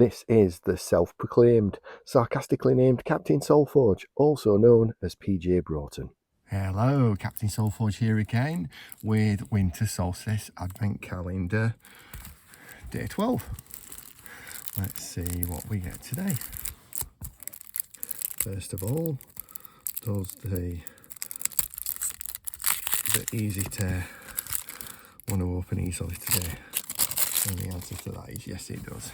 This is the self-proclaimed, sarcastically named Captain SolForge, also known as PJ Broughton. Hello, Captain SolForge here again with Winter Solstice Advent Calendar Day 12. Let's see what we get today. First of all, does the easy to want to open easily today? And the answer to that is yes, it does.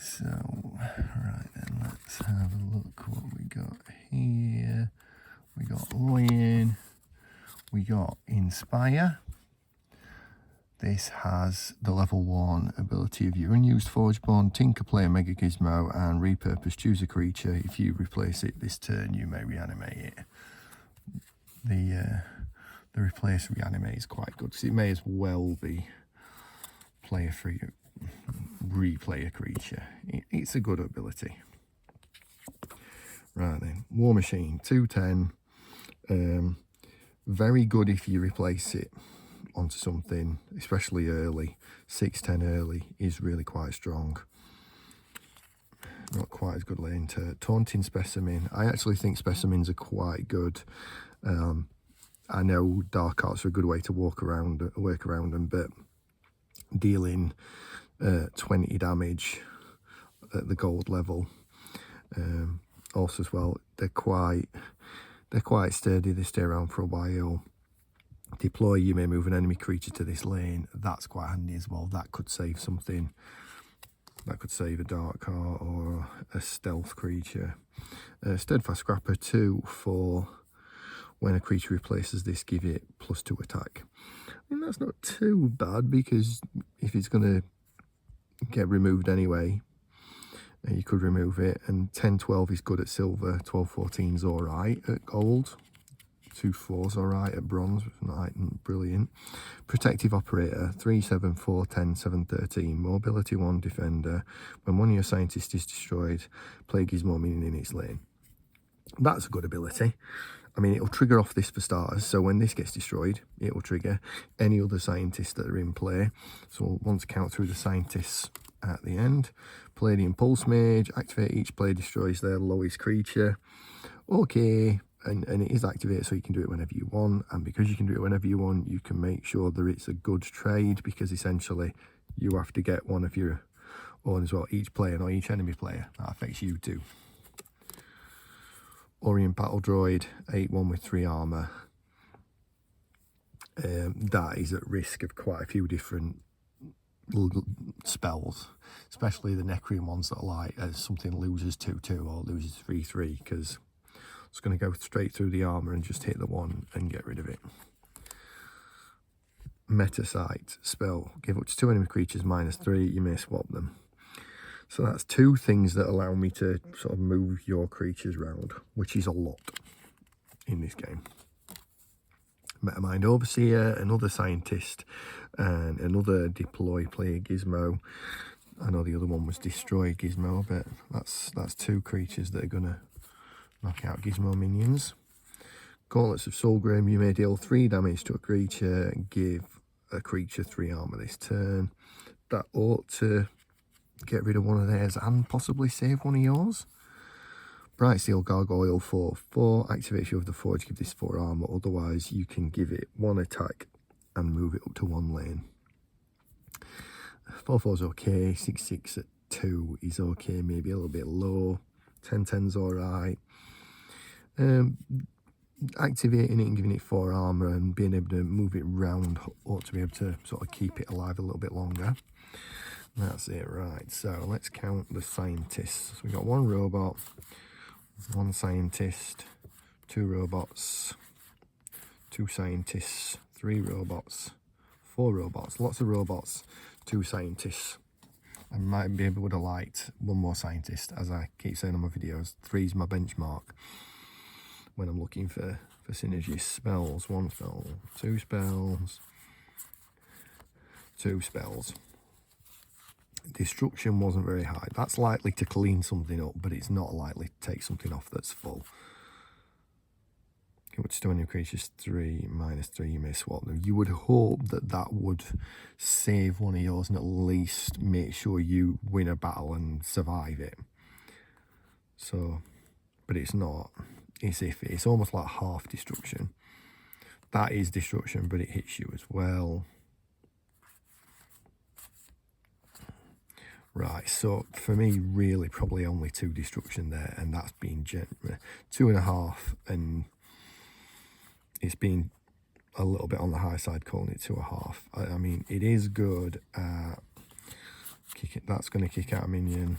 So, right then, let's have a look what we got here. We got Lion, we got Inspire. This has the level 1 ability of your unused Forgeborn, Tinker, play a Mega Gizmo and repurpose, choose a creature. If you replace it this turn, you may reanimate it. The replace reanimate is quite good, because it may as well be replay a creature. It's a good ability. Right then, War Machine, 210. Very good if you replace it onto something, especially early. 610 early is really quite strong. Not quite as good lane to Taunting Specimen. I actually think specimens are quite good. I know Dark Arts are a good way to work around them, but dealing 20 damage at the gold level, also as well, they're quite sturdy. They stay around for a while. Deploy, you may move an enemy creature to this lane. That's quite handy as well. That could save something. That could save a Dark Art or a stealth creature. Steadfast Scrapper, 2 for when a creature replaces this, give it +2 attack. I mean, that's not too bad, because if it's going to get removed anyway, you could remove it. And 10-12 is good at silver, 12-14 is alright at gold, 2-4 is alright at bronze, not brilliant. Protective Operator, 3-7, 4-10, 7-13, mobility 1, defender. When one of your scientists is destroyed, play Gizmo minion in its lane. That's a good ability. I mean, it'll trigger off this for starters, so when this gets destroyed, it will trigger any other scientists that are in play. So we'll want to count through the scientists at the end. Palladium Pulse Mage, activate each player destroys their lowest creature. Okay, and it is activated, so you can do it whenever you want, and because you can do it whenever you want, you can make sure that it's a good trade, because essentially you have to get one of your own as well, each player, not each enemy player. That affects you too. Orient Battle Droid, 8-1 with 3 armor. That is at risk of quite a few different spells, especially the Necrium ones that are like something loses 2-2 or loses 3-3, because it's going to go straight through the armor and just hit the one and get rid of it. Metasight spell, give up to 2 enemy creatures -3, you may swap them. So that's 2 things that allow me to sort of move your creatures around, which is a lot in this game. Metamind Overseer, another scientist, and another deploy player Gizmo. I know the other one was destroy Gizmo, but that's 2 creatures that are going to knock out Gizmo minions. Gauntlets of Soulgrim, you may deal 3 damage to a creature and give a creature 3 armor this turn. That ought to get rid of one of theirs and possibly save one of yours. Bright Steel Gargoyle, 4-4, activates you of the Forge, give this 4 armor, otherwise you can give it 1 attack and move it up to 1 lane. 4-4 is okay, 6-6 at 2 is okay, maybe a little bit low, 10-10 is alright. Activating it and giving it 4 armor and being able to move it round ought to be able to sort of keep it alive a little bit longer. That's it, right. So let's count the scientists. So we've got 1 robot, 1 scientist, 2 robots, 2 scientists, 3 robots, 4 robots, lots of robots, 2 scientists. I might be able to liked 1 more scientist, as I keep saying on my videos. 3 is my benchmark when I'm looking for synergy. Spells, 1 spell, 2 spells, 2 spells. Destruction wasn't very high. That's likely to clean something up, but it's not likely to take something off that's full. It would stone your creatures 3, -3, you may swap them. You would hope that that would save one of yours and at least make sure you win a battle and survive it. So, but it's not. It's iffy. It's almost like half destruction. That is destruction, but it hits you as well. Right, so for me, really, probably only 2 destruction there, and that's been 2.5, and it's been a little bit on the high side calling it 2.5. I mean, it is good at that's going to kick out a minion.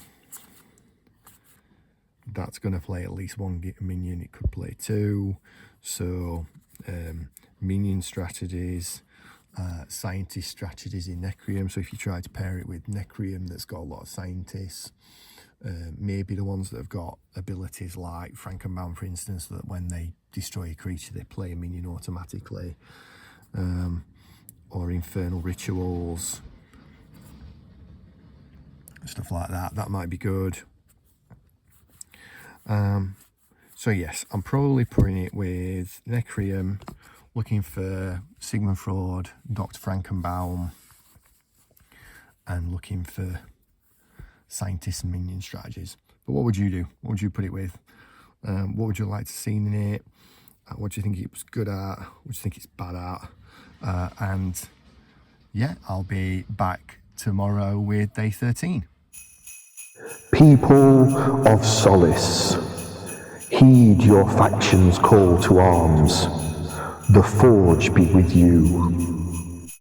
That's going to play at least 1 minion. It could play 2. So minion strategies, scientist strategies in Necrium. So if you try to pair it with Necrium that's got a lot of scientists, maybe the ones that have got abilities like Frankenbaum, for instance, that when they destroy a creature, they play a minion automatically, or infernal rituals, stuff like that. That might be good. So yes, I'm probably putting it with Necrium, looking for Sigmund Freud, Dr. Frankenbaum, and looking for scientist and minion strategies. But what would you do? What would you put it with? What would you like to see in it? What do you think it's good at? What do you think it's bad at? And yeah, I'll be back tomorrow with day 13. People of Solace, heed your faction's call to arms. The Forge be with you.